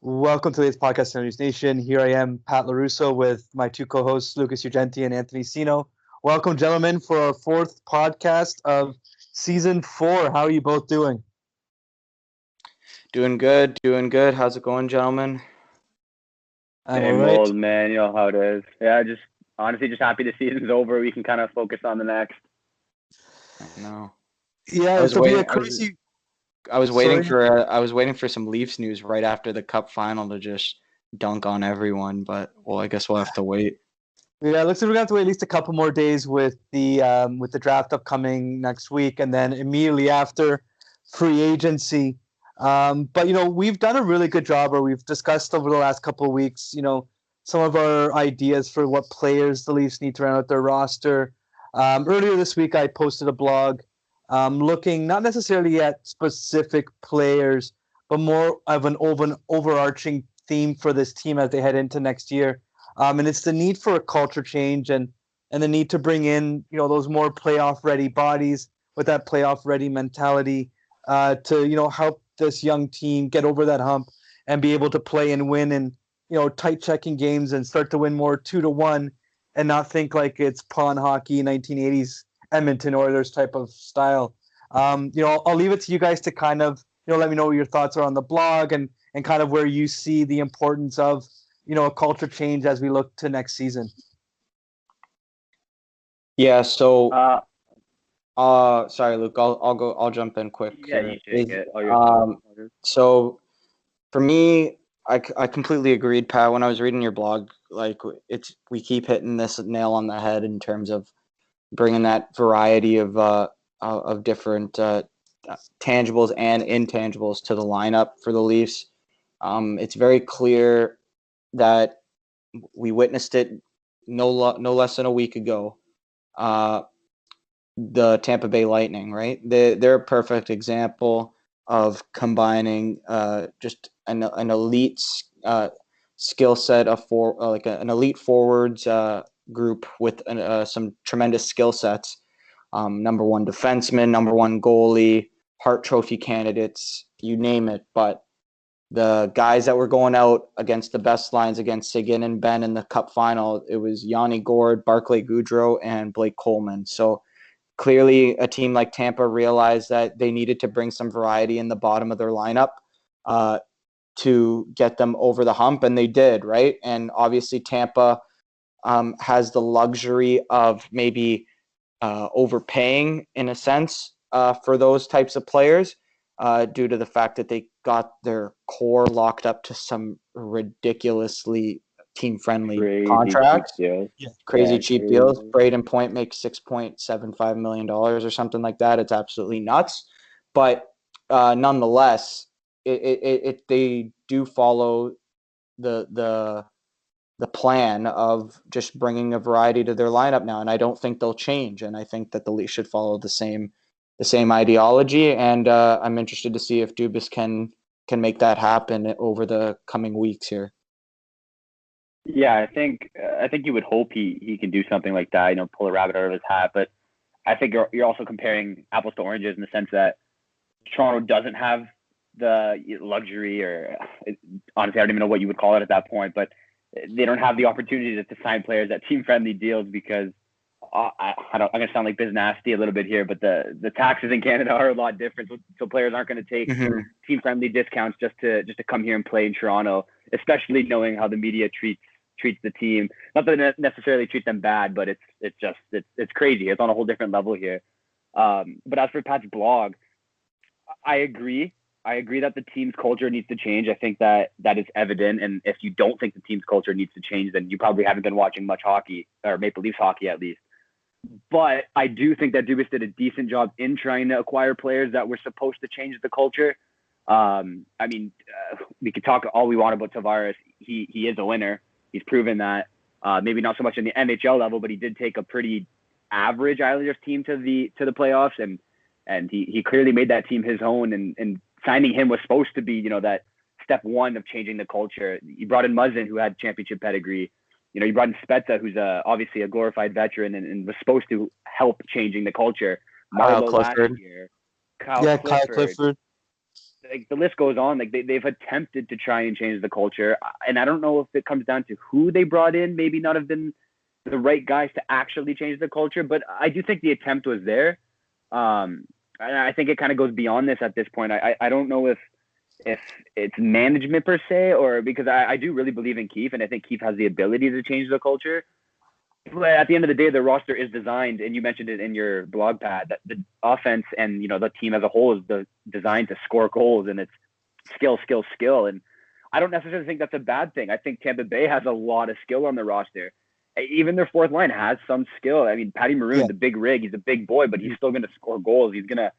Welcome to today's podcast, News Nation. Here I am, Pat LaRusso, with my two co-hosts, Lucas Ugenti and Anthony Sino. Welcome, gentlemen, for our fourth podcast of Season 4. How are you both doing? Doing good. How's it going, gentlemen? I'm Same all right. old, man. You know how it is. Yeah, just honestly just happy the season's over. We can kind of focus on the next. I know. Yeah, was it'll be a waiting- I was- crazy... I was waiting Sorry? for some Leafs news right after the Cup final to just dunk on everyone, but I guess we'll have to wait. Yeah, looks like we're gonna have to wait at least a couple more days with the draft upcoming next week, and then immediately after, free agency. But we've done a really good job, or we've discussed over the last couple of weeks, some of our ideas for what players the Leafs need to round out their roster. Earlier this week, I posted a blog looking not necessarily at specific players, but more of an overarching theme for this team as they head into next year. And it's the need for a culture change and the need to bring in, those more playoff ready bodies with that playoff ready mentality to, help this young team get over that hump and be able to play and win in, tight checking games and start to win more 2-1 and not think like it's pawn hockey 1980s Edmonton Oilers type of style. I'll leave it to you guys to kind of, let me know what your thoughts are on the blog and kind of where you see the importance of, a culture change as we look to next season. Yeah. So, sorry, Luke. I'll jump in quick. Yeah, you take it. So, for me, I completely agreed, Pat. When I was reading your blog, we keep hitting this nail on the head in terms of bringing that variety of different tangibles and intangibles to the lineup for the Leafs. It's very clear that we witnessed it no less than a week ago. The Tampa Bay Lightning, right? They're a perfect example of combining just an elite skill set of an elite forwards group with some tremendous skill sets. Number one defenseman, number one goalie, Hart Trophy candidates, you name it. But the guys that were going out against the best lines against Seguin and Ben in the Cup final, it was Yanni Gourde, Barclay Goodrow, and Blake Coleman. So clearly a team like Tampa realized that they needed to bring some variety in the bottom of their lineup to get them over the hump, and they did, right? And obviously Tampa has the luxury of maybe overpaying in a sense for those types of players due to the fact that they got their core locked up to some ridiculously team-friendly contracts. Crazy cheap deals. Braden Point makes $6.75 million or something like that. It's absolutely nuts. But nonetheless, they do follow the plan of just bringing a variety to their lineup now, and I don't think they'll change. And I think that the Leafs should follow the same ideology. And I'm interested to see if Dubas can make that happen over the coming weeks here. Yeah, I think you would hope he can do something like that. Pull a rabbit out of his hat. But I think you're also comparing apples to oranges in the sense that Toronto doesn't have the luxury, or honestly, I don't even know what you would call it at that point, but they don't have the opportunity to sign players at team-friendly deals because I'm going to sound like biz nasty a little bit here, but the taxes in Canada are a lot different, so players aren't going to take team-friendly discounts just to come here and play in Toronto, especially knowing how the media treats the team. Not that they necessarily treat them bad, but it's crazy. It's on a whole different level here. But as for Pat's blog, I agree that the team's culture needs to change. I think that is evident. And if you don't think the team's culture needs to change, then you probably haven't been watching much hockey, or Maple Leafs hockey at least. But I do think that Dubas did a decent job in trying to acquire players that were supposed to change the culture. We could talk all we want about Tavares. He is a winner. He's proven that. Maybe not so much in the NHL level, but he did take a pretty average Islanders team to the playoffs, and he clearly made that team his own. And signing him was supposed to be, that step one of changing the culture. You brought in Muzzin, who had championship pedigree. You brought in Spezza, who's obviously a glorified veteran and was supposed to help changing the culture. Kyle Clifford. Kyle Clifford. like the list goes on. Like they've attempted to try and change the culture, and I don't know if it comes down to who they brought in. Maybe not have been the right guys to actually change the culture, but I do think the attempt was there. And I think it kind of goes beyond this at this point. I don't know if it's management per se, or because I do really believe in Keefe, and I think Keefe has the ability to change the culture. But at the end of the day, the roster is designed, and you mentioned it in your blog pad, that the offense and the team as a whole is designed to score goals, and it's skill, skill, skill. And I don't necessarily think that's a bad thing. I think Tampa Bay has a lot of skill on the roster. Even their fourth line has some skill. I mean, Patty Maroon, the big rig, he's a big boy, but he's still going to score goals. He's going to,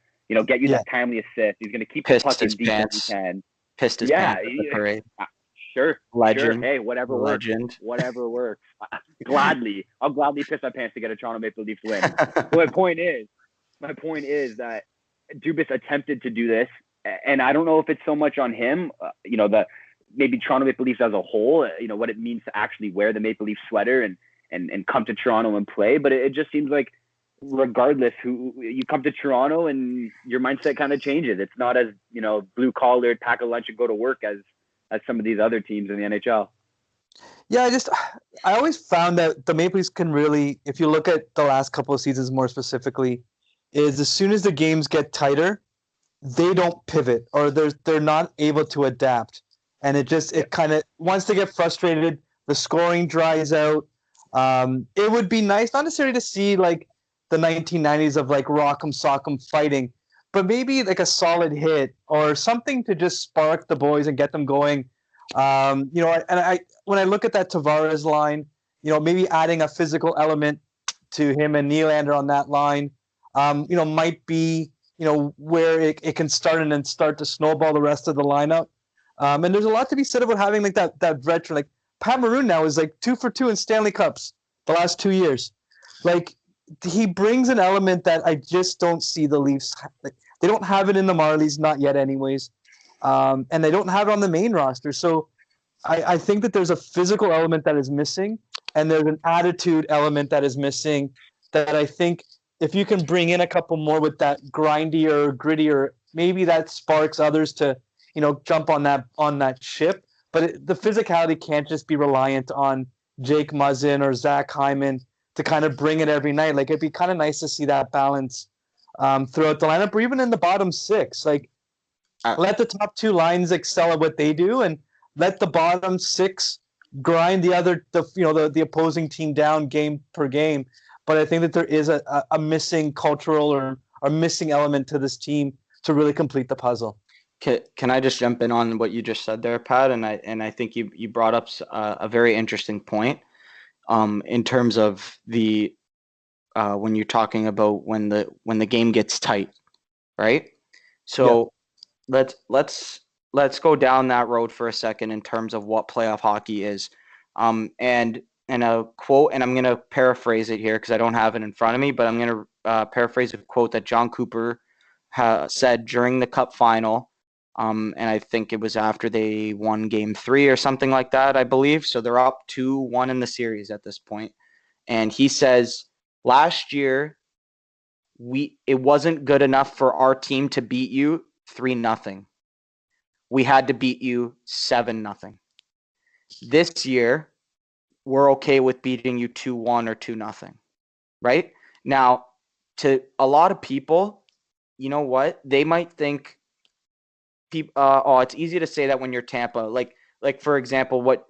get you that timely assist. He's going to keep the puck in deep as he can. Pissed his pants at the parade. Sure. Legend. Sure. Hey, whatever Legend. works. Whatever works. I'll gladly piss my pants to get a Toronto Maple Leafs win. But my point is that Dubas attempted to do this, and I don't know if it's so much on him, maybe Toronto Maple Leafs as a whole, what it means to actually wear the Maple Leaf sweater and come to Toronto and play. But it just seems like regardless who you come to Toronto and your mindset kind of changes. It's not as, blue collar, pack a lunch and go to work as some of these other teams in the NHL. Yeah, I always found that the Maple Leafs can really, if you look at the last couple of seasons more specifically, is as soon as the games get tighter, they don't pivot or they're not able to adapt. And it kind of, once they get frustrated, the scoring dries out. It would be nice, not necessarily to see like the 1990s of like rock'em sock'em fighting, but maybe like a solid hit or something to just spark the boys and get them going. And when I look at that Tavares line, maybe adding a physical element to him and Nylander on that line, might be, where it can start and then start to snowball the rest of the lineup. And there's a lot to be said about having like that veteran, like Pat Maroon now is like 2 for 2 in Stanley Cups the last 2 years. Like he brings an element that I just don't see the Leafs. Like, they don't have it in the Marlies, not yet anyways. And they don't have it on the main roster. So I think that there's a physical element that is missing and there's an attitude element that is missing that I think if you can bring in a couple more with that grindier, grittier, maybe that sparks others to, jump on that ship. But the physicality can't just be reliant on Jake Muzzin or Zach Hyman to kind of bring it every night. Like it'd be kind of nice to see that balance throughout the lineup or even in the bottom six. Like let the top two lines excel at what they do and let the bottom six grind the opposing team down game per game. But I think that there is a missing cultural or missing element to this team to really complete the puzzle. Can I just jump in on what you just said there, Pat? And I think you brought up a very interesting point in terms of the when you're talking about when the game gets tight, right? So let's go down that road for a second in terms of what playoff hockey is. And a quote, and I'm going to paraphrase it here because I don't have it in front of me, but I'm going to paraphrase a quote that John Cooper said during the Cup final. And I think it was after they won Game 3 or something like that, I believe. So they're up 2-1 in the series at this point. And he says, last year, it wasn't good enough for our team to beat you 3-0. We had to beat you 7-0. This year, we're okay with beating you 2-1 or 2-0. Right? Now, to a lot of people, you know what? They might think, it's easy to say that when you're Tampa. Like for example, what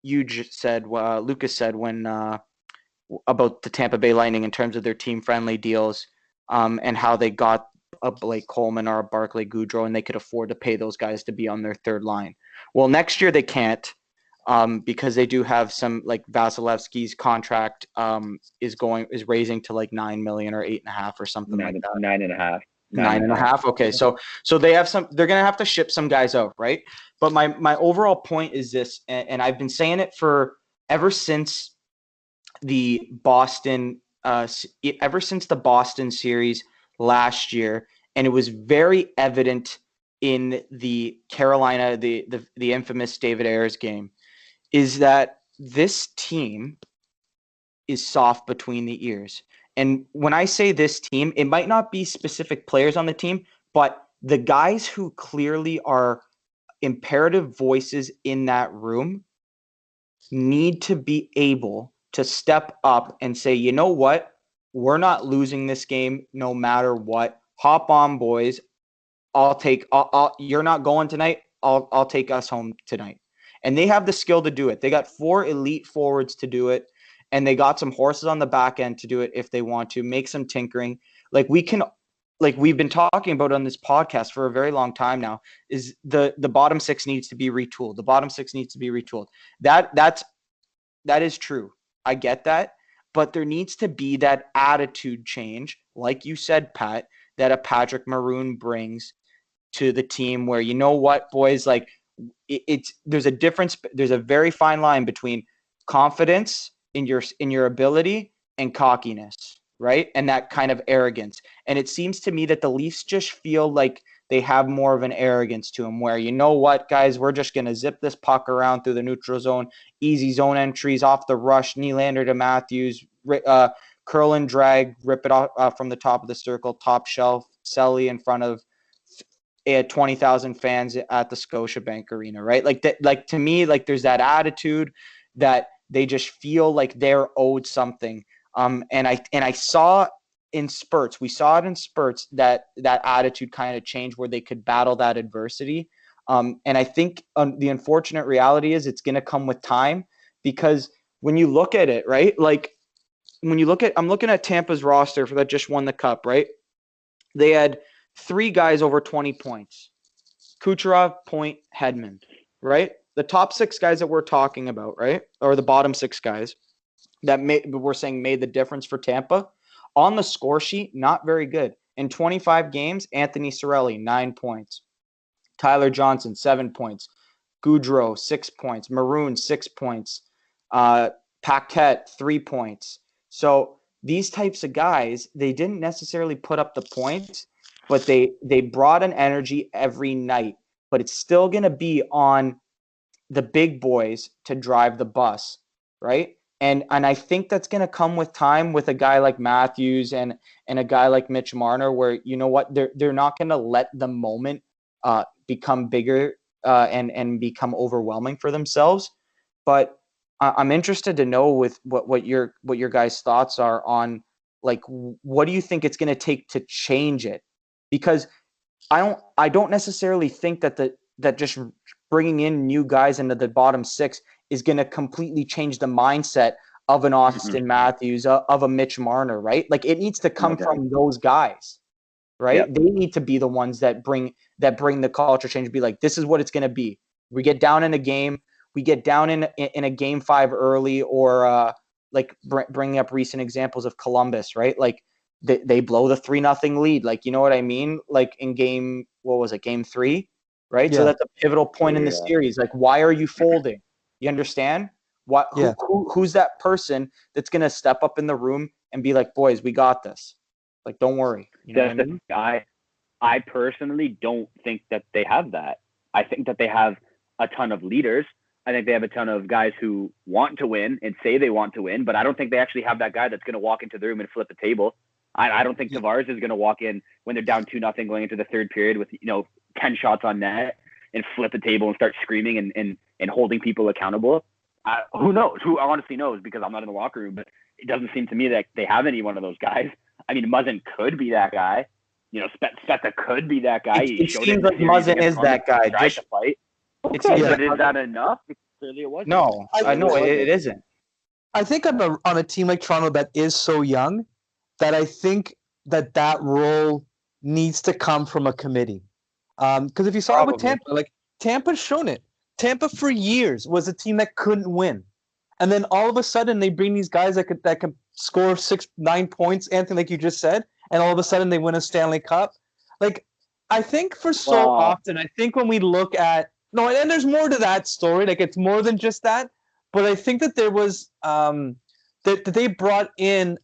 you just said, Lucas said when about the Tampa Bay Lightning in terms of their team-friendly deals, and how they got a Blake Coleman or a Barclay Goodrow, and they could afford to pay those guys to be on their third line. Well, next year they can't, because they do have some, like Vasilevsky's contract is raising to like $9 million or $8.5 million or something like that. 9.5. 9.5. Okay, so they have they're gonna have to ship some guys out, right? But my overall point is this, and I've been saying it ever since the Boston series last year, and it was very evident in the Carolina, the infamous David Ayers game, is that this team is soft between the ears. And when I say this team, it might not be specific players on the team, but the guys who clearly are imperative voices in that room need to be able to step up and say, you know what? We're not losing this game no matter what. Hop on, boys. You're not going tonight. I'll take us home tonight. And they have the skill to do it. They got 4 elite forwards to do it. And they got some horses on the back end to do it if they want to make some tinkering. Like we've been talking about on this podcast for a very long time now, is the bottom 6 needs to be retooled. The bottom 6 needs to be retooled. That is true. I get that. But there needs to be that attitude change, like you said, Pat, that a Patrick Maroon brings to the team, where, you know what, boys, like there's a difference. There's a very fine line between confidence in your ability and cockiness, right? And that kind of arrogance. And it seems to me that the Leafs just feel like they have more of an arrogance to them, where, you know what, guys, we're just going to zip this puck around through the neutral zone, easy zone entries off the rush, Nylander to Matthews, curl and drag, rip it off from the top of the circle, top shelf, Selly in front of 20,000 fans at the Scotiabank Arena, right? Like that, like, to me, like, there's that attitude that they just feel like they're owed something. And I saw in spurts, we saw it in spurts, that attitude kind of changed, where they could battle that adversity. And I think the unfortunate reality is it's going to come with time, because when you look at it, right, like when you look at, I'm looking at Tampa's roster for that just won the cup, right? They had 3 guys over 20 points. Kucherov, Point, Hedman, right? The top 6 guys that we're talking about, right? Or the bottom 6 guys that we're saying made the difference for Tampa. On the score sheet, not very good. In 25 games, Anthony Cirelli, 9 points. Tyler Johnson, 7 points. Goudreau, 6 points. Maroon, 6 points. Paquette, 3 points. So these types of guys, they didn't necessarily put up the points, but they brought an energy every night. But it's still going to be on the big boys to drive the bus, right? And I think that's going to come with time, with a guy like Matthews and a guy like Mitch Marner, where, you know what, they're not going to let the moment become bigger and become overwhelming for themselves. But I'm interested to know with what your guys' thoughts are on, like, what do you think it's going to take to change it? Because I don't necessarily think that just bringing in new guys into the bottom 6 is going to completely change the mindset of an Austin Matthews, of a Mitch Marner, right? Like, it needs to come from those guys, right? Yep. They need to be the ones that bring the culture change. Be like, this is what it's going to be. We get down in a game, we get down in a game 5 early, or like bringing up recent examples of Columbus, right? Like, they blow the 3-0 lead. Like, you know what I mean? Like in game 3, right? Yeah. So that's a pivotal point in the series. Like, why are you folding? You understand? Who's that person that's going to step up in the room and be like, boys, we got this. Like, don't worry. You know what I mean? I personally don't think that they have that. I think that they have a ton of leaders. I think they have a ton of guys who want to win and say they want to win, but I don't think they actually have that guy that's going to walk into the room and flip the table. I don't think Tavares is going to walk in when they're down 2-0 going into the third period with, 10 shots on net and flip the table and start screaming and holding people accountable. Who knows? Who honestly knows? Because I'm not in the locker room, but it doesn't seem to me that they have any one of those guys. I mean, Muzzin could be that guy. Spezza could be that guy. It seems like Muzzin is that guy. Just to fight. Okay, but is that enough? Clearly it wasn't. No, I know it isn't. I think on a team like Toronto that is so young, that I think that role needs to come from a committee. Because if you saw it with Tampa, like, Tampa's shown it. Tampa for years was a team that couldn't win. And then all of a sudden they bring these guys that could score 6-9 points, Anthony, like you just said, and all of a sudden they win a Stanley Cup. Like, I think often, I think when we look at and there's more to that story, like, it's more than just that, but I think that there was that they brought in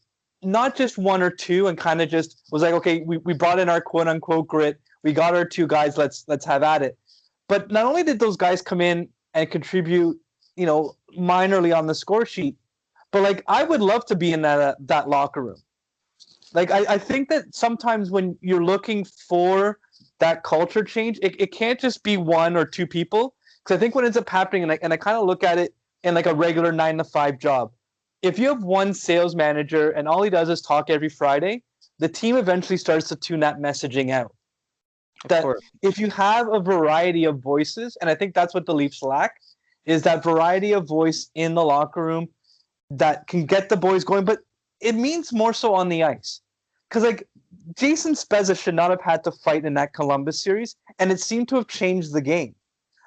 not just one or two and kind of just was like, okay, we brought in our quote unquote grit, we got our 2 guys, let's have at it. But not only did those guys come in and contribute, minorly on the score sheet, but, like, I would love to be in that locker room. Like, I think that sometimes when you're looking for that culture change, it can't just be one or two people. Because I think what ends up happening, and I kind of look at it in like a regular 9 to 5 job. If you have one sales manager and all he does is talk every Friday, the team eventually starts to tune that messaging out. That if you have a variety of voices, and I think that's what the Leafs lack, is that variety of voice in the locker room that can get the boys going, but it means more so on the ice. Because like Jason Spezza should not have had to fight in that Columbus series, and it seemed to have changed the game.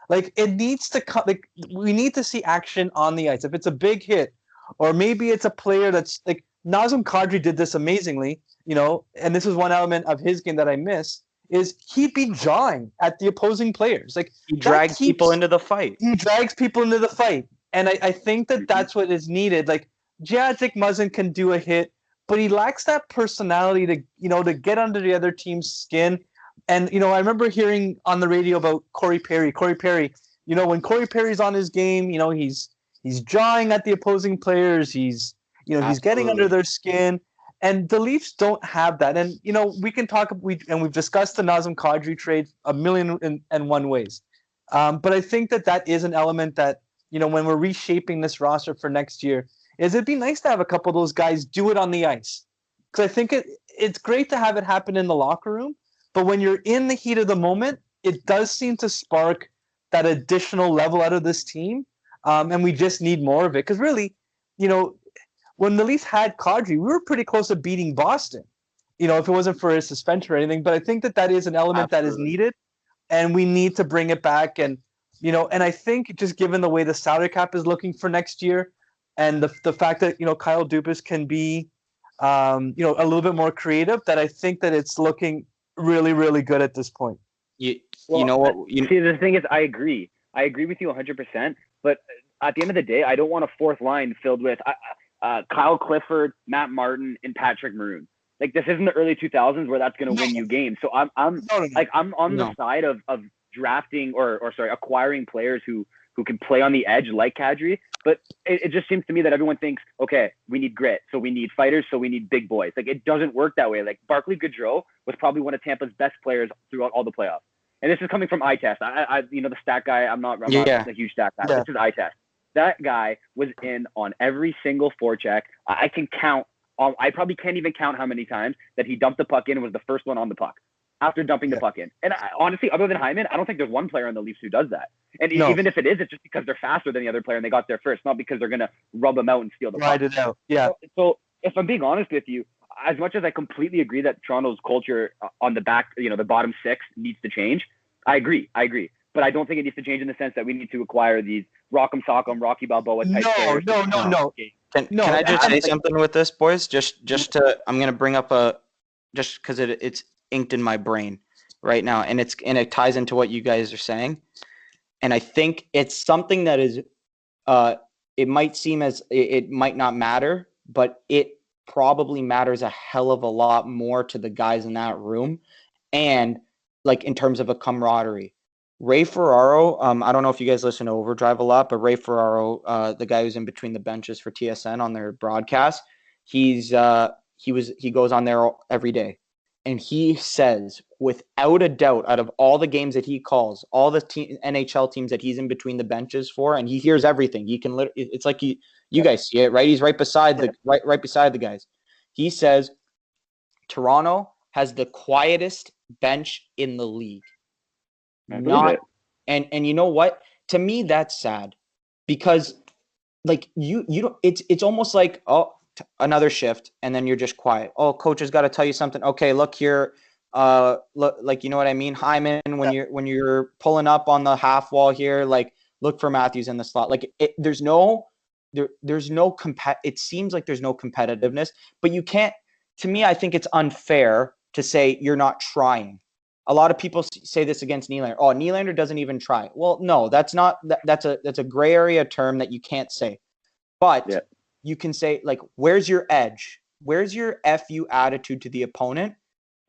Like it needs to come. Like we need to see action on the ice. If it's a big hit, or maybe it's a player that's like Nazem Kadri did this amazingly, and this is one element of his game that I miss. Is he'd be jawing at the opposing players. Like he drags people into the fight. He drags people into the fight. And I think that that's what is needed. Like Jacek Muzzin can do a hit, but he lacks that personality to get under the other team's skin. And, I remember hearing on the radio about Corey Perry. Corey Perry, when Corey Perry's on his game, he's jawing at the opposing players. He's getting under their skin. And the Leafs don't have that. And, we can talk, we've discussed the Nazem Kadri trade a million and one ways. But I think that is an element that, when we're reshaping this roster for next year, is it'd be nice to have a couple of those guys do it on the ice. Because I think it's great to have it happen in the locker room, but when you're in the heat of the moment, it does seem to spark that additional level out of this team, and we just need more of it. Because really, when the Leafs had Kadri, we were pretty close to beating Boston, if it wasn't for his suspension or anything. But I think that is an element that is needed, and we need to bring it back. And and I think just given the way the salary cap is looking for next year, and the fact that Kyle Dubas can be a little bit more creative, that I think that it's looking really, really good at this point. See, the thing is, I agree with you 100%. But at the end of the day, I don't want a fourth line filled with Kyle Clifford, Matt Martin, and Patrick Maroon. Like this isn't the early 2000s where that's going to win you games. So I'm on the side of drafting or acquiring players who can play on the edge like Kadri. But it just seems to me that everyone thinks, okay, we need grit, so we need fighters, so we need big boys. Like it doesn't work that way. Like Barclay Goodrow was probably one of Tampa's best players throughout all the playoffs. And this is coming from eye test. I the stat guy. I'm not a huge stat guy. Yeah. This is eye test. That guy was in on every single forecheck. I can count. I probably can't even count how many times that he dumped the puck in and was the first one on the puck after dumping the puck in. And honestly, other than Hyman, I don't think there's one player on the Leafs who does that. And even if it is, it's just because they're faster than the other player and they got there first, not because they're going to rub them out and steal the puck. Ride it out. Yeah. So if I'm being honest with you, as much as I completely agree that Toronto's culture on the back, the bottom six needs to change, I agree. But I don't think it needs to change in the sense that we need to acquire these Rock'em Sock'em, Rocky Balboa type players. No. Can I just say something with this, boys? I'm going to bring up just because it's inked in my brain right now, and it ties into what you guys are saying. And I think it's something that is, it might seem as it might not matter, but it probably matters a hell of a lot more to the guys in that room, and like in terms of a camaraderie. Ray Ferraro, I don't know if you guys listen to Overdrive a lot, but Ray Ferraro, the guy who's in between the benches for TSN on their broadcast, he goes on there every day, and he says without a doubt, out of all the games that he calls, all the NHL teams that he's in between the benches for, and he hears everything. He can it's like you guys see it, right? He's right beside right beside the guys. He says Toronto has the quietest bench in the league. And you know what? To me, that's sad, because like you don't. It's almost like another shift, and then you're just quiet. Oh, coach has got to tell you something. Okay, look here. Look, like, you know what I mean? Hyman, when you're pulling up on the half wall here, like look for Matthews in the slot. Like there's no it seems like there's no competitiveness, but you can't. To me, I think it's unfair to say you're not trying. A lot of people say this against Nylander. Oh, Nylander doesn't even try. Well, no, that's a gray area term that you can't say. But you can say, like, where's your edge? Where's your FU attitude to the opponent?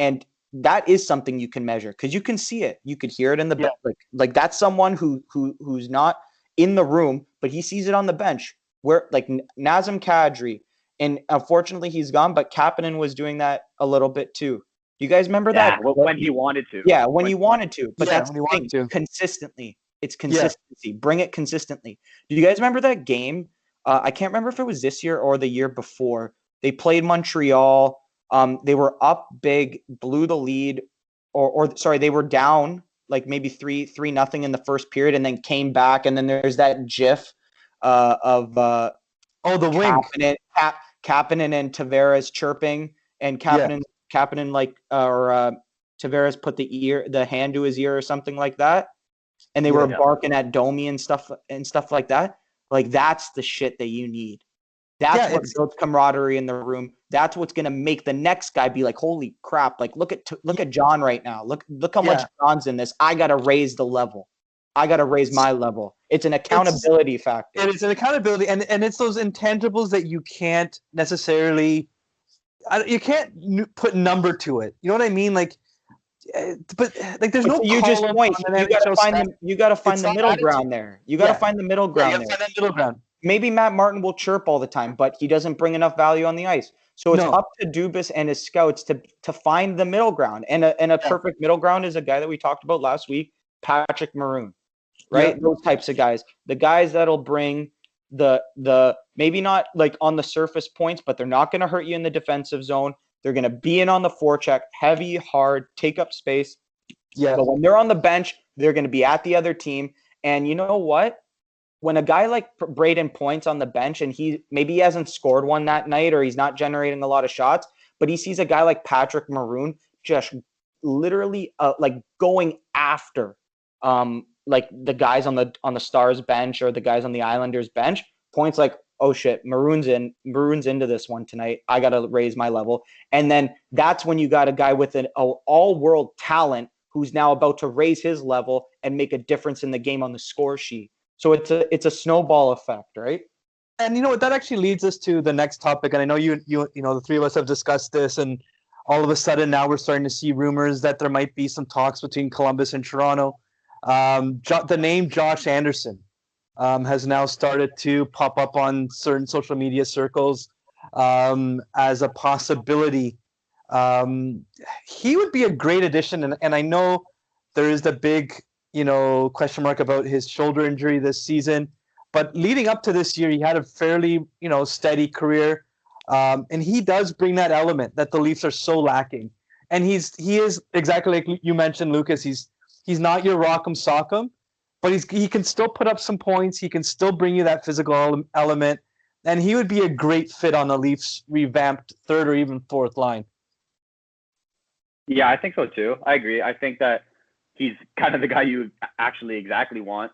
And that is something you can measure, because you can see it. You could hear it in the bench. Like that's someone who's not in the room, but he sees it on the bench. Where like Nazem Kadri, and unfortunately he's gone, but Kapanen was doing that a little bit too. Do you guys remember that? Well, when he wanted to. Yeah, when he wanted to. But that's when the he thing. wanted to. Consistently. It's consistency. Bring it consistently. Do you guys remember that game? I can't remember if it was this year or the year before. They played Montreal. They were up big, blew the lead, or sorry, they were down like maybe 3-0 in the first period, and then came back. And then there's that GIF of the wink. Kapanen and Tavares chirping, and Kapanen like Tavares put the hand to his ear or something like that, and they were barking at Domi and stuff like that. Like, that's the shit that you need. That's what builds camaraderie in the room. That's what's gonna make the next guy be like, "Holy crap!" Like, look at John right now. Look how much John's in this. I gotta raise the level. I gotta raise my level. It's an accountability factor. It is an accountability, and it's those intangibles that you can't necessarily, you can't put number to it. You know what I mean? Like, but like, there's no. You just point. You gotta find the middle ground there. You gotta find the middle ground there. Find that middle ground. Maybe Matt Martin will chirp all the time, but he doesn't bring enough value on the ice. So it's up to Dubas and his scouts to find the middle ground. And a perfect middle ground is a guy that we talked about last week, Patrick Maroon, right? Yeah. Those types of guys. The guys that'll bring the maybe not like on the surface points, but they're not going to hurt you in the defensive zone. They're going to be in on the forecheck, heavy, hard, take up space. Yeah. But when they're on the bench, they're going to be at the other team. And you know what? When a guy like Braden Point's on the bench and he hasn't scored one that night, or he's not generating a lot of shots, but he sees a guy like Patrick Maroon just literally like going after like the guys on the Stars bench or the guys on the Islanders bench, Point's like, oh shit, Maroon's into this one tonight. I got to raise my level. And then that's when you got a guy with an all-world talent who's now about to raise his level and make a difference in the game on the score sheet. So it's a snowball effect, right? And you know what, that actually leads us to the next topic. And I know you know, the three of us have discussed this, and all of a sudden now we're starting to see rumors that there might be some talks between Columbus and Toronto. The name Josh Anderson has now started to pop up on certain social media circles as a possibility. He would be a great addition, and I know there is the big question mark about his shoulder injury this season. But leading up to this year, he had a fairly, steady career. And he does bring that element that the Leafs are so lacking. And he is exactly like you mentioned, Lucas. He's not your rock'em sock'em, but he can still put up some points. He can still bring you that physical element. And he would be a great fit on the Leafs' revamped third or even fourth line. Yeah, I think so too. I agree. I think that he's kind of the guy you actually exactly want,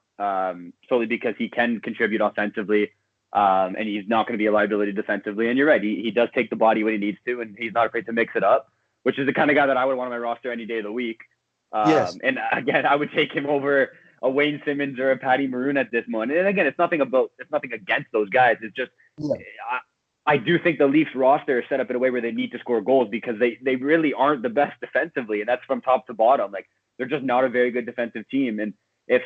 solely because he can contribute offensively, and he's not going to be a liability defensively. And you're right, he does take the body when he needs to, and he's not afraid to mix it up, which is the kind of guy that I would want on my roster any day of the week. Yes. And again, I would take him over a Wayne Simmons or a Patty Maroon at this moment. And again, it's nothing against those guys. It's just, I do think the Leafs roster is set up in a way where they need to score goals because they really aren't the best defensively, and that's from top to bottom. Like, they're just not a very good defensive team. And if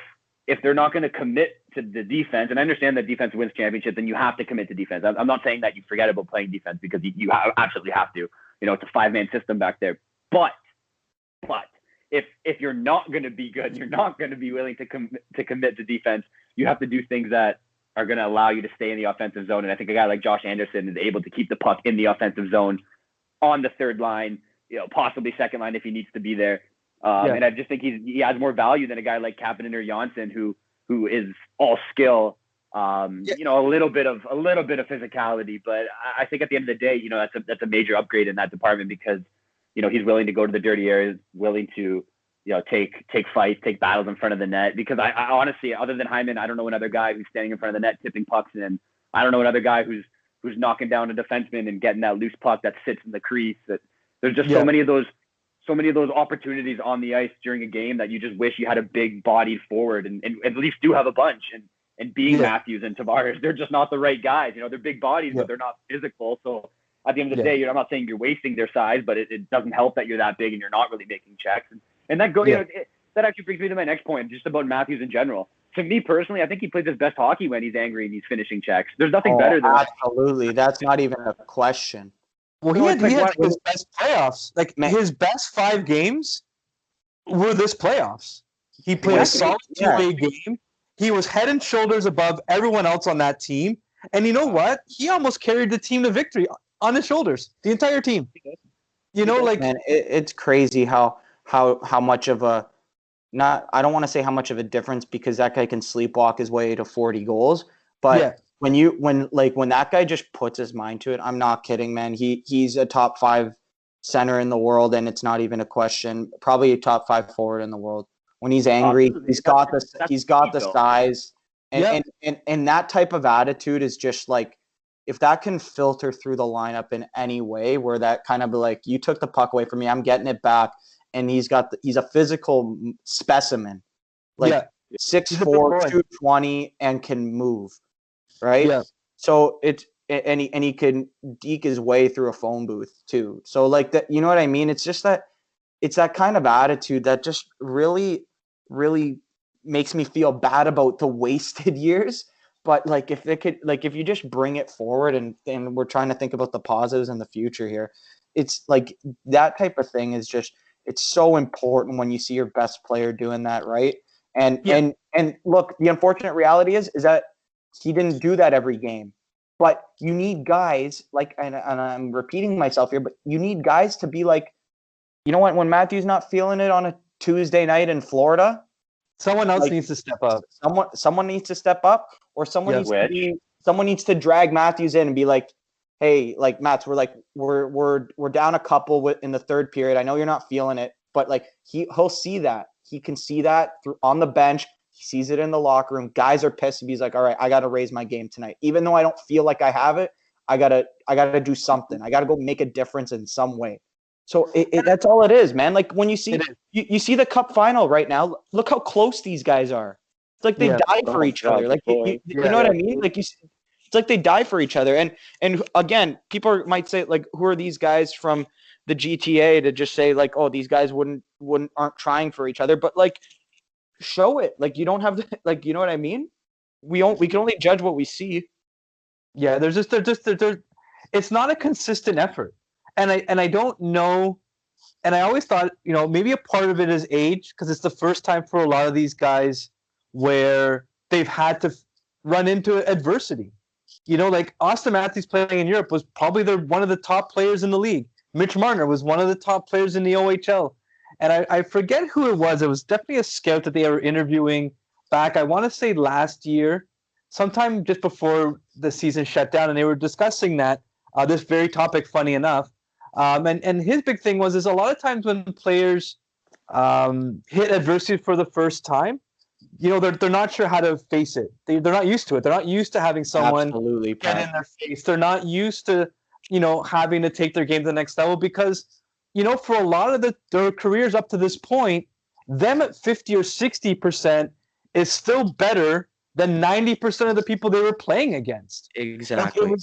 they're not going to commit to the defense, and I understand that defense wins championships, then you have to commit to defense. I'm not saying that you forget about playing defense because you absolutely have to. It's a 5-man system back there. But if you're not going to be good, you're not going to be willing to commit to defense, you have to do things that are going to allow you to stay in the offensive zone. And I think a guy like Josh Anderson is able to keep the puck in the offensive zone on the third line, possibly second line if he needs to be there. And I just think he has more value than a guy like Kapanen or Janssen, who is all skill, a little bit of physicality. But I think at the end of the day, that's a major upgrade in that department because, he's willing to go to the dirty areas, willing to, take fights, take battles in front of the net. Because I honestly, other than Hyman, I don't know another guy who's standing in front of the net tipping pucks, and I don't know another guy who's knocking down a defenseman and getting that loose puck that sits in the crease. That there's just so many of those opportunities on the ice during a game that you just wish you had a big-bodied forward, and at least do have a bunch. And being Matthews and Tavares, they're just not the right guys. They're big bodies, but they're not physical. So at the end of the day, I'm not saying you're wasting their size, but it doesn't help that you're that big and you're not really making checks. And that that actually brings me to my next point, just about Matthews in general. To me personally, I think he plays his best hockey when he's angry and he's finishing checks. There's nothing better than absolutely. That's not even a question. Well, So he it's had like what? his best playoffs. Like Man. his best 5 games were this playoffs. He played a Exactly. solid two-way game. He was head and shoulders above everyone else on that team. And you know what? He almost carried the team to victory on his shoulders, the entire team. You know, like Man, it's crazy how much of a not I don't want to say how much of a difference because that guy can sleepwalk his way to 40 goals, but yeah, when that guy just puts his mind to it, I'm not kidding, man. He's a top 5 center in the world, and it's not even a question. Probably a top 5 forward in the world. When he's angry, Absolutely. he's got the That's he's got the though. size, and, yeah. and that type of attitude is just like if that can filter through the lineup in any way, where that kind of be like you took the puck away from me, I'm getting it back, and he's a physical specimen, like Yeah. 6'4", 220, and can move. Right. Yeah. So and he can deke his way through a phone booth too. So like that, you know what I mean? It's just that it's that kind of attitude that just really, really makes me feel bad about the wasted years. But like if it could, like if you just bring it forward and we're trying to think about the positives in the future here, it's like that type of thing is just it's so important when you see your best player doing that, right? And Yeah. and look, the unfortunate reality is that he didn't do that every game. But you need guys like, and I'm repeating myself here, but you need guys to be like, you know what? When Matthew's not feeling it on a Tuesday night in Florida, Someone else like needs to step up. someone needs to step up, or Yeah. someone needs to drag Matthews in and be like, hey, like Matts, we're down a couple in the third period. I know you're not feeling it, but like he'll see that. He can see that on the bench. He sees it in the locker room. Guys are pissed. He's like, all right, I got to raise my game tonight. Even though I don't feel like I have it, I gotta do something. I gotta go make a difference in some way. So that's all it is, man. Like when you see you see the cup final right now, look how close these guys are. It's like they die for each other. Like you know what I mean? Like it's like they die for each other. And again, people might say like, who are these guys from the GTA to just say like, oh, these guys aren't trying for each other, but like show it. Like you don't have to, like, you know what I mean? We can only judge what we see. Yeah, they're it's not a consistent effort. And I don't know, and I always thought, maybe a part of it is age, because it's the first time for a lot of these guys where they've had to run into adversity. Like Austin Matthews playing in Europe was probably one of the top players in the league. Mitch Marner was one of the top players in the OHL. And I forget who it was. It was definitely a scout that they were interviewing back, I want to say last year, sometime just before the season shut down, and they were discussing this very topic, funny enough. And his big thing is a lot of times when players hit adversity for the first time, they're not sure how to face it. They're not used to it. They're not used to having someone get in their face. They're not used to, having to take their game to the next level because, for a lot of their careers up to this point, them at 50 or 60% is still better than 90% of the people they were playing against. Exactly.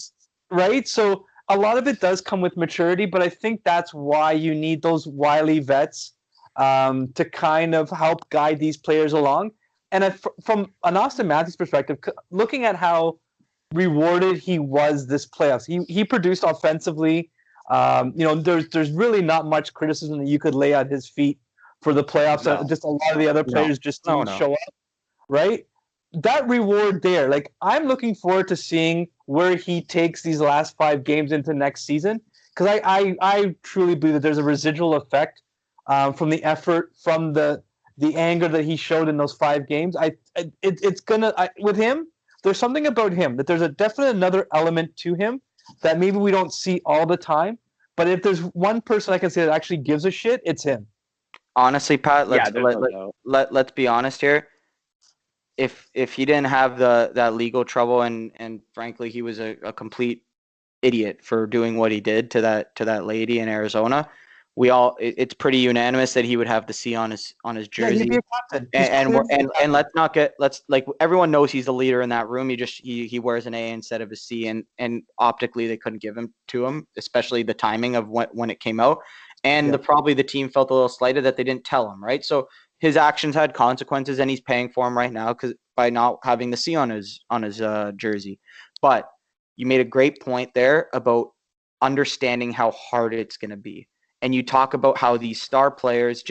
Right? So a lot of it does come with maturity, but I think that's why you need those wily vets to kind of help guide these players along. And from an Austin Matthews perspective, looking at how rewarded he was this playoffs, he produced offensively. There's really not much criticism that you could lay at his feet for the playoffs. No. Just a lot of the other players didn't show up, right? That reward there, like I'm looking forward to seeing where he takes these last 5 games into next season, because I truly believe that there's a residual effect from the effort, from the anger that he showed in those 5 games. With him, there's something about him that there's a definite another element to him that maybe we don't see all the time. But if there's one person I can say that actually gives a shit, it's him. Honestly, Pat, let's be honest here. If he didn't have that legal trouble and frankly he was a complete idiot for doing what he did to that lady in Arizona, it's pretty unanimous that he would have the C on his jersey. Yeah, he'd be a captain. And let's like everyone knows he's the leader in that room. He wears an A instead of a C, and optically they couldn't give him to him, especially the timing of when it came out. And probably the team felt a little slighted that they didn't tell him, right? So his actions had consequences, and he's paying for them right now by not having the C on his jersey. But you made a great point there about understanding how hard it's going to be. And you talk about how these star players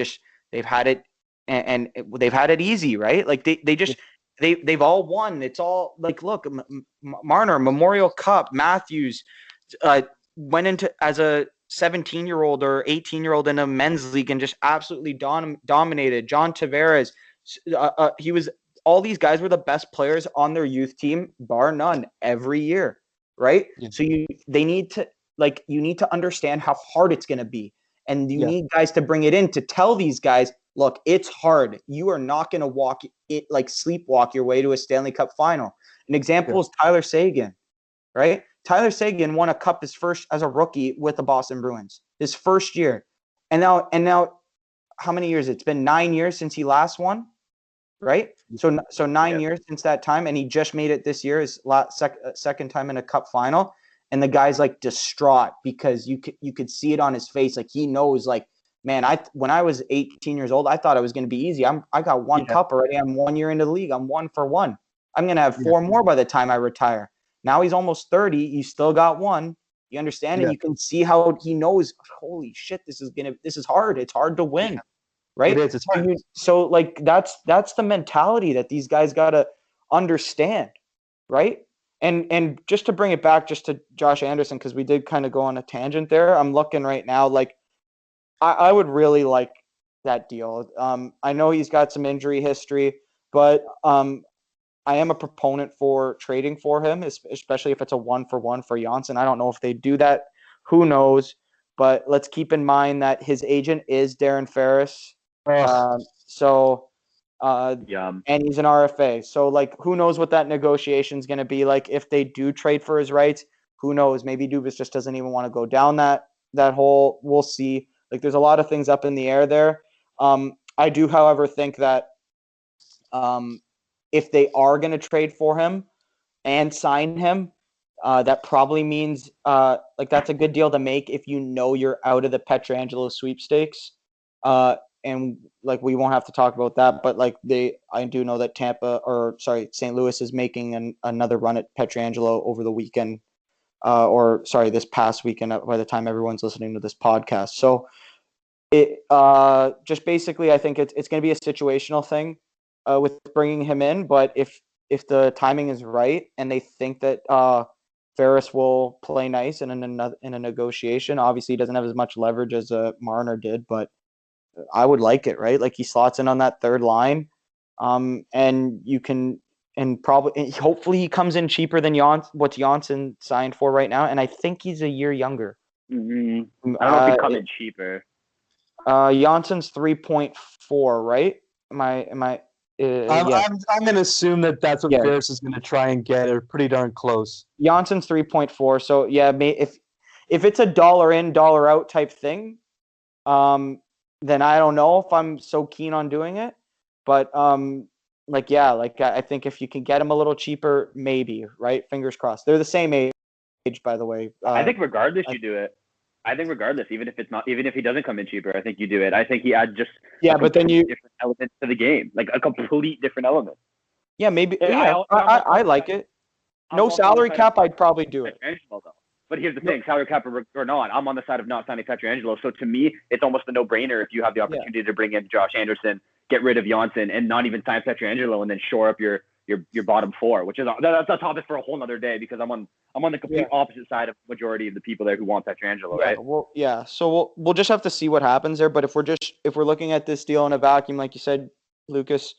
they've had it and they've had it easy, right? Like they've all won. It's all like, look, Marner, Memorial Cup, Matthews went into as a 17-year-old or 18-year-old in a men's league and just absolutely dominated. John Tavares, he was. All these guys were the best players on their youth team, bar none, every year, right? Yeah. So you need to understand how hard it's going to be, and you need guys to bring it in to tell these guys, look, it's hard. You are not going to sleepwalk your way to a Stanley Cup final. An example is Tyler Seguin, right? Tyler Seguin won a cup his first as a rookie with the Boston Bruins, his first year. And now how many years? It's been 9 years since he last won, right? So 9 years since that time, and he just made it this year, his second time in a cup final. And the guy's like distraught because you could see it on his face. Like he knows, like, man, when I was 18 years old, I thought it was going to be easy. I got one cup already. I'm 1 year into the league. I'm 1 for 1. I'm going to have 4 more by the time I retire. Now he's almost 30. You still got 1. You understand? And you can see how he knows, holy shit, this is hard. It's hard to win. Yeah. Right? It is. It's hard. So like that's the mentality that these guys got to understand, right? And just to bring it back just to Josh Anderson, because we did kind of go on a tangent there. I'm looking right now, like I would really like that deal. I know he's got some injury history, but I am a proponent for trading for him, especially if it's a 1-for-1 for Janssen. I don't know if they do that. Who knows? But let's keep in mind that his agent is Darren Ferris. And he's an RFA. So, like, who knows what that negotiation is going to be like if they do trade for his rights? Who knows? Maybe Dubas just doesn't even want to go down that hole. We'll see. Like, there's a lot of things up in the air there. I do, however, think that if they are going to trade for him and sign him, that probably means that's a good deal to make if you know you're out of the Pietrangelo sweepstakes. And like we won't have to talk about that, but I do know that St. Louis is making another run at Pietrangelo over the weekend, this past weekend by the time everyone's listening to this podcast. So it just basically I think it's going to be a situational thing with bringing him in, but if the timing is right and they think that Ferris will play nice in a negotiation, obviously he doesn't have as much leverage as Marner did, but I would like it, right? Like he slots in on that third line, and you can, and hopefully he comes in cheaper than what Janssen signed for right now, and I think he's a year younger. Mm-hmm. I don't know if he come in cheaper. Janssen's 3.4, right? Am I? Yeah. I'm going to assume that's what Ferris is going to try and get, or pretty darn close. Janssen's 3.4, so yeah, if it's a dollar in, dollar out type thing, then I don't know if I'm so keen on doing it. But I think if you can get him a little cheaper, maybe, right? Fingers crossed. They're the same age, by the way. I think regardless you do it. I think regardless, even if he doesn't come in cheaper, I think you do it. I think he adds just but then different element to the game, like a complete different element. Yeah, maybe. Yeah, I like it. No salary cap, I'd probably do it. But here's the thing, salary cap or not, I'm on the side of not signing Pietrangelo. So to me, it's almost a no-brainer if you have the opportunity to bring in Josh Anderson, get rid of Janssen, and not even sign Pietrangelo, and then shore up your bottom 4, which is that's a topic for a whole other day because I'm on the complete opposite side of the majority of the people there who want Pietrangelo, right? Well, yeah. So we'll just have to see what happens there. But if we're looking at this deal in a vacuum, like you said, Lucas,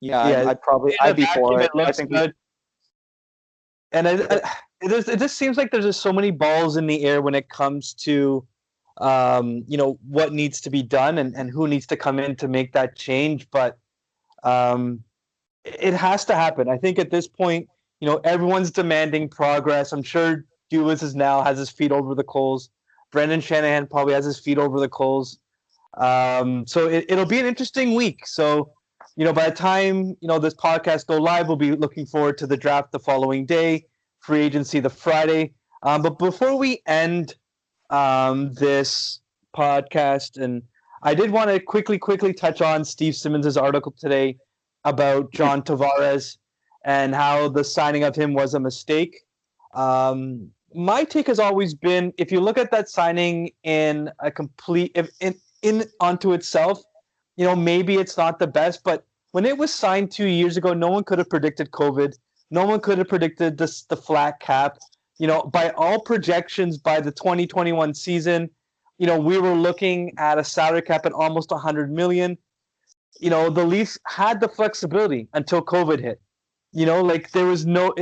I'd be for it. I think good. And it just seems like there's just so many balls in the air when it comes to, what needs to be done and who needs to come in to make that change. But it has to happen. I think at this point, everyone's demanding progress. I'm sure Dubas now has his feet over the coals. Brendan Shanahan probably has his feet over the coals. So it'll be an interesting week. So, by the time, this podcast go live, we'll be looking forward to the draft the following day, free agency the Friday. But before we end this podcast, and I did want to quickly touch on Steve Simmons' article today about John Tavares and how the signing of him was a mistake. my take has always been, if you look at that signing in a complete in onto itself, maybe it's not the best, but when it was signed 2 years ago, no one could have predicted COVID. No one could have predicted the flat cap. By all projections, by the 2021 season, we were looking at a salary cap at almost 100 million. The Leafs had the flexibility until COVID hit. Like there was no,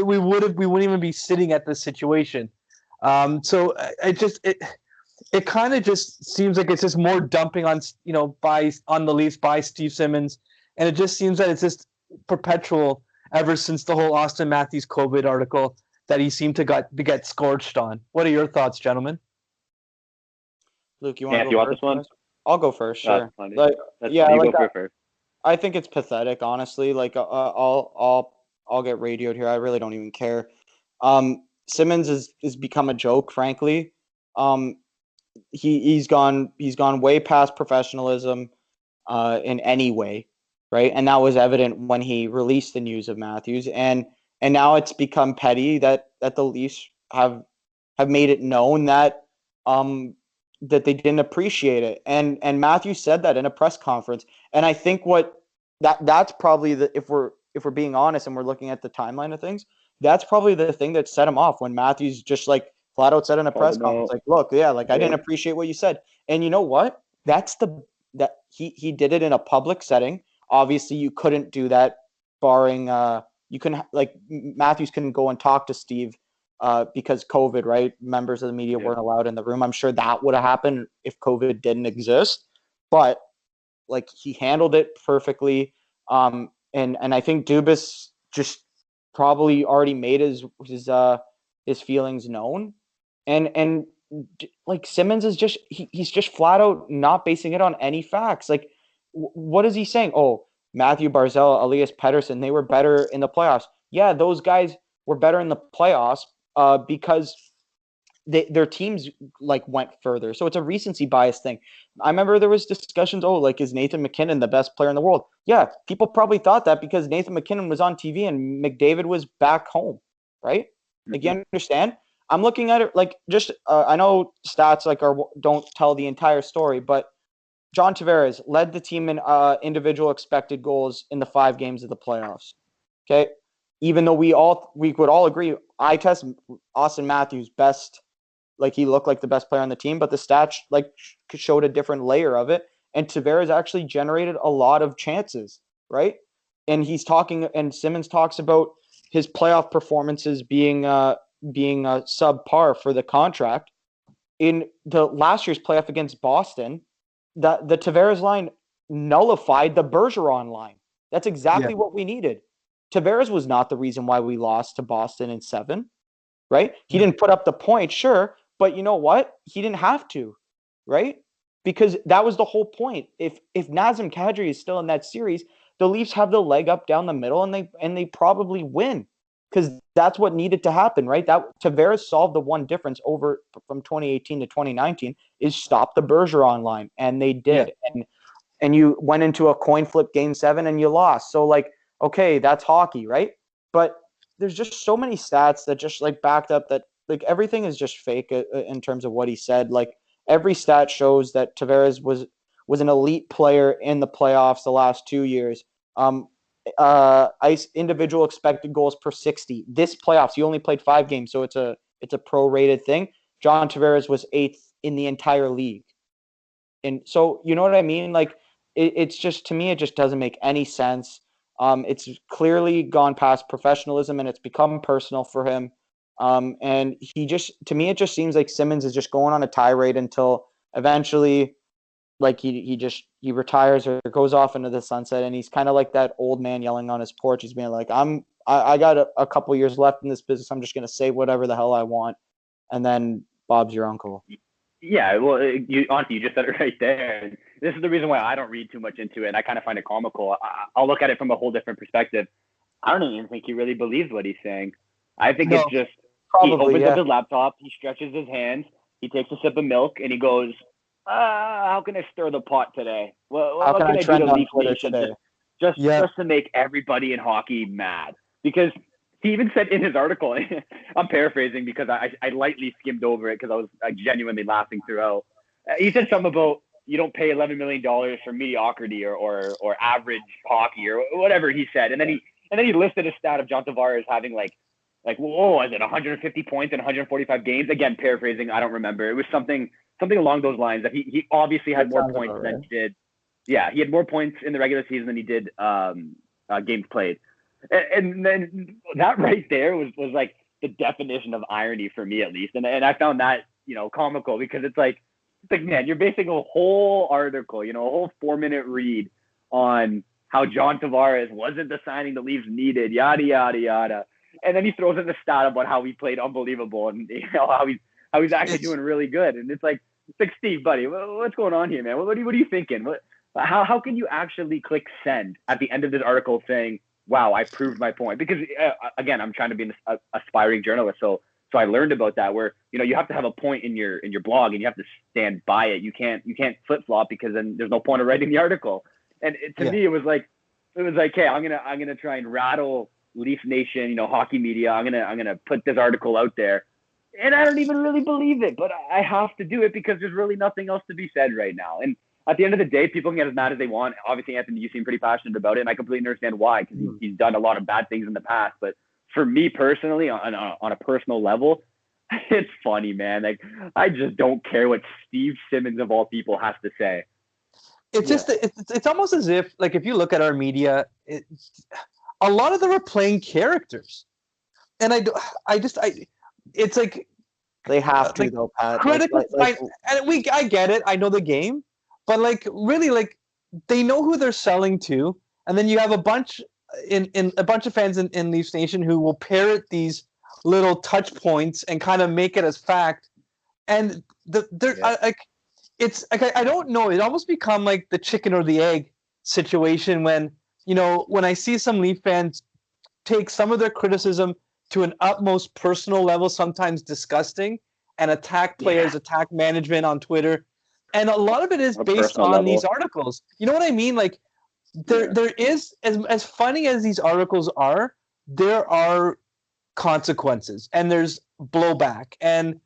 we wouldn't even be sitting at this situation. So it kind of just seems like it's just more dumping on on the Leafs by Steve Simmons, and it just seems that it's just perpetual ever since the whole Austin Matthews COVID article that he seemed to get scorched on. What are your thoughts, gentlemen? Luke, you want to you go want first? this one? I'll go first. Sure. That's Yeah, you like go first. I think it's pathetic, honestly. Like, I'll get radioed here. I really don't even care. Simmons is become a joke, frankly. He's gone way past professionalism, in any way, right? And that was evident when he released the news of Matthews, and now it's become petty that the Leafs have made it known that that they didn't appreciate it. And Matthews said that in a press conference. And I think that's probably if we're being honest and we're looking at the timeline of things, that's probably the thing that set him off when Matthews just like flat out said in a press conference, like, look, yeah, like I didn't appreciate what you said. And you know what? That he did it in a public setting. Obviously, you couldn't do that barring you couldn't, like, Matthews couldn't go and talk to Steve because COVID, right? Members of the media weren't allowed in the room. I'm sure that would have happened if COVID didn't exist, but like he handled it perfectly. And I think Dubas just probably already made his feelings known, and like Simmons is just he's just flat out not basing it on any facts. Like, what is he saying? Oh, Matthew Barzal, Elias Pettersson, they were better in the playoffs. Yeah, those guys were better in the playoffs because their teams like went further. So it's a recency bias thing. I remember there was discussions, like, is Nathan MacKinnon the best player in the world? Yeah, people probably thought that because Nathan MacKinnon was on TV and McDavid was back home, right? Mm-hmm. Like, you understand? I'm looking at it like just I know stats like don't tell the entire story, but John Tavares led the team in individual expected goals in the 5 games of the playoffs. Okay, even though we would all agree, I test Austin Matthews best. Like, he looked like the best player on the team, but the stats like showed a different layer of it. And Tavares actually generated a lot of chances, right? And and Simmons talks about his playoff performances being subpar for the contract. In the last year's playoff against Boston, the Tavares line nullified the Bergeron line. That's exactly what we needed. Tavares was not the reason why we lost to Boston in 7, right? He didn't put up the point, sure, but you know what? He didn't have to, right? Because that was the whole point. If Nazem Kadri is still in that series, the Leafs have the leg up down the middle, and they probably win, because that's what needed to happen, right? That Tavares solved the one difference over from 2018 to 2019 is stop the Bergeron line, and they did. Yeah. And you went into a coin flip game 7 and you lost. So, like, okay, that's hockey, right? But there's just so many stats that just like backed up that like everything is just fake in terms of what he said. Like, every stat shows that Tavares was an elite player in the playoffs the last 2 years. Ice individual expected goals per 60. This playoffs, he only played 5 games, so it's a prorated thing. John Tavares was 8th in the entire league. And so, you know what I mean? Like, it's just, to me, it just doesn't make any sense. It's clearly gone past professionalism and it's become personal for him. And to me, it just seems like Simmons is just going on a tirade until eventually, like, he retires or goes off into the sunset, and he's kind of like that old man yelling on his porch. He's being like, I got a couple years left in this business. I'm just going to say whatever the hell I want. And then Bob's your uncle. Yeah, well, honestly, you just said it right there. This is the reason why I don't read too much into it, and I kind of find it comical. I'll look at it from a whole different perspective. I don't even think he really believes what he's saying. I think it's just he opens up his laptop, he stretches his hands, he takes a sip of milk, and he goes, how can I stir the pot today? What can I do to Leaf Nation today? Just to make everybody in hockey mad? Because he even said in his article, I'm paraphrasing because I lightly skimmed over it because I was genuinely laughing throughout. He said something about you don't pay $11 million for mediocrity or average hockey or whatever he said, and then he listed a stat of John Tavares having whoa, is it 150 points in 145 games? Again, paraphrasing, I don't remember. It was something along those lines that he obviously had more points than he did. Yeah, he had more points in the regular season than he did games played. And then that right there was like the definition of irony for me, at least. And I found that, comical because it's like, man, you're basing a whole article, a whole 4-minute read on how John Tavares wasn't the signing the Leafs needed, yada, yada, yada. And then he throws in the stat about how he played unbelievable and how he's actually doing really good. And it's like Steve, buddy, what's going on here, man? What are you thinking? How can you actually click send at the end of this article saying, wow, I proved my point? Because again, I'm trying to be an aspiring journalist, so I learned about that where you have to have a point in your blog and you have to stand by it. You can't flip flop because then there's no point of writing the article. And to me, it was like, hey, I'm gonna try and rattle Leaf Nation, hockey media. I'm gonna put this article out there, and I don't even really believe it, but I have to do it because there's really nothing else to be said right now. And at the end of the day, people can get as mad as they want. Obviously, Anthony, you seem pretty passionate about it, and I completely understand why, because he's done a lot of bad things in the past. But for me personally, on a personal level, it's funny, man. Like, I just don't care what Steve Simmons of all people has to say. It's just it's almost as if, like, if you look at our media, a lot of them are playing characters, and it's like they have to though, Pat. And I get it. I know the game. But really, they know who they're selling to, and then you have a bunch of fans in Leafs Nation who will parrot these little touch points and kind of make it as fact. And it's like I don't know. It almost become like the chicken or the egg situation when I see some Leaf fans take some of their criticism to an utmost personal level, sometimes disgusting, and attack players, attack management on Twitter. And a lot of it is based on these articles. You know what I mean? Like there is, as funny as these articles are, there are consequences and there's blowback. And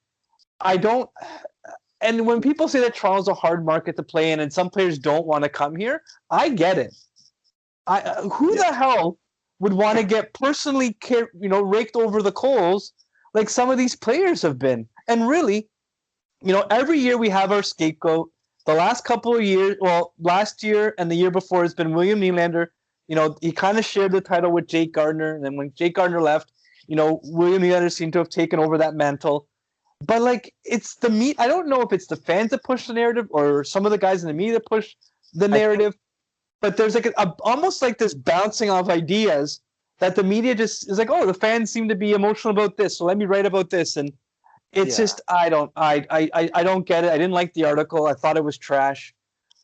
when people say that Toronto's a hard market to play in and some players don't want to come here, I get it. Who the hell would want to get personally raked over the coals like some of these players have been? And really, every year we have our scapegoat. The last couple of years, well, last year and the year before has been William Nylander. He kind of shared the title with Jake Gardiner. And then when Jake Gardiner left, William Nylander seemed to have taken over that mantle. But it's I don't know if it's the fans that push the narrative or some of the guys in the media that push the narrative. But there's almost like this bouncing off ideas that the media just is like, oh, the fans seem to be emotional about this, so let me write about this. And it's just I don't get it. I didn't like the article. I thought it was trash.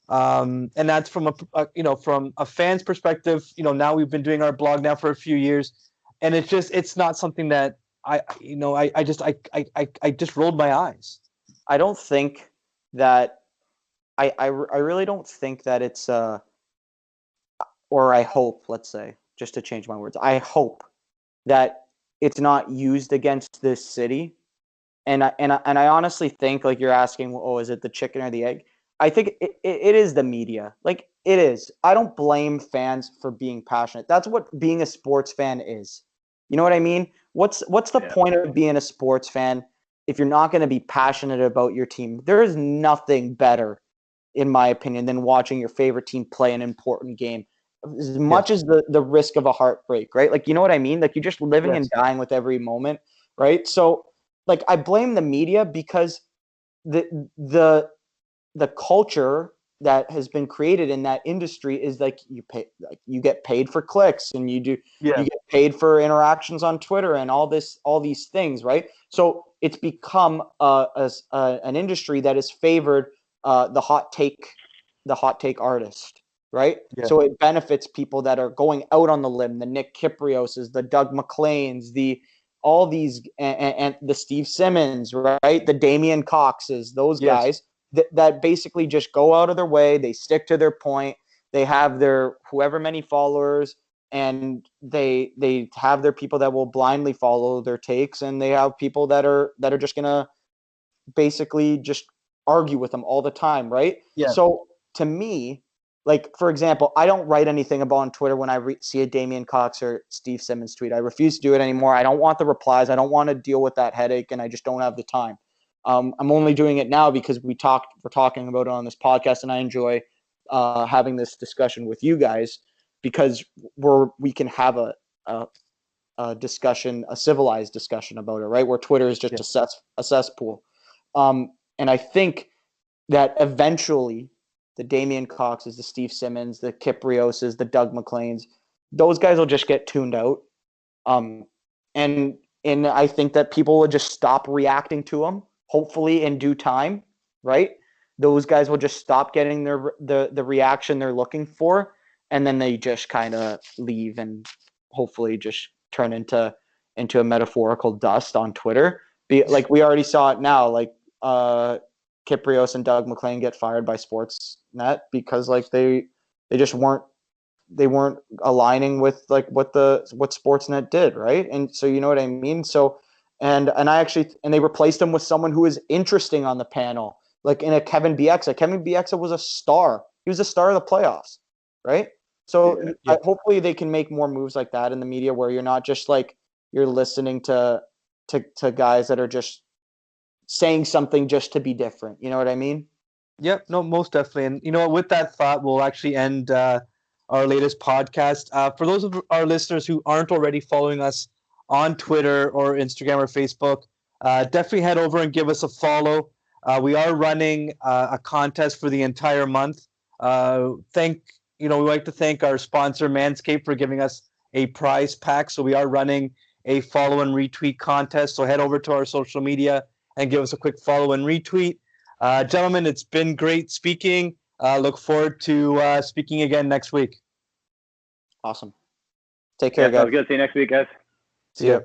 And that's from from a fan's perspective. Now we've been doing our blog now for a few years, and it's not something that I just rolled my eyes. I don't think that I really don't think that it's or I hope, let's say, just to change my words, I hope that it's not used against this city. And I honestly think, like you're asking, oh, is it the chicken or the egg? I think it is the media. Like, it is. I don't blame fans for being passionate. That's what being a sports fan is. You know what I mean? What's the point of being a sports fan if you're not going to be passionate about your team? There is nothing better, in my opinion, than watching your favorite team play an important game. As much as the risk of a heartbreak, right? Like, you know what I mean? Like, you're just living and dying with every moment, right? So, like, I blame the media because the culture that has been created in that industry is like you get paid for clicks and you get paid for interactions on Twitter and all these things, right? So it's become an industry that has favored the hot take artist, right? Yeah. So it benefits people that are going out on the limb, the Nick Kiprioses, the Doug McLeans, all these, and the Steve Simmons, right? The Damian Coxes, those guys that basically just go out of their way. They stick to their point. They have their whoever many followers. and they have their people that will blindly follow their takes, and they have people that are just gonna basically just argue with them all the time, right? Yeah. So to me, like, for example, I don't write anything about on Twitter when I see a Damian Cox or Steve Simmons tweet. I refuse to do it anymore. I don't want the replies. I don't want to deal with that headache, and I just don't have the time. I'm only doing it now because we're talking about it on this podcast, and I enjoy having this discussion with you guys because we can have a discussion, a civilized discussion about it, right? Where Twitter is just a cesspool. And I think that eventually the Damian Coxes, the Steve Simmons, the Kiprioses, the Doug McLeans, those guys will just get tuned out. And I think that people will just stop reacting to them, hopefully in due time, right? Those guys will just stop getting the reaction they're looking for, and then they just kind of leave and hopefully just turn into a metaphorical dust on Twitter. Like we already saw it now, like Kiprios and Doug McLean get fired by Sportsnet because like they just weren't aligning with like what Sportsnet did, right? And so you know what I mean. So and they replaced him with someone who is interesting on the panel, like in a Kevin Bieksa. Kevin Bieksa was a star. He was a star of the playoffs, right? So hopefully they can make more moves like that in the media where you're not just like you're listening to guys that are just saying something just to be different. You know what I mean? Yep, no, most definitely. And you know, with that thought, we'll actually end our latest podcast. For those of our listeners who aren't already following us on Twitter or Instagram or Facebook, definitely head over and give us a follow. We are running a contest for the entire month. We like to thank our sponsor Manscaped for giving us a prize pack. So we are running a follow and retweet contest. So head over to our social media and give us a quick follow and retweet. Gentlemen, it's been great speaking. Look forward to speaking again next week. Awesome. Take care, guys. Sounds good. See you next week, guys. See ya.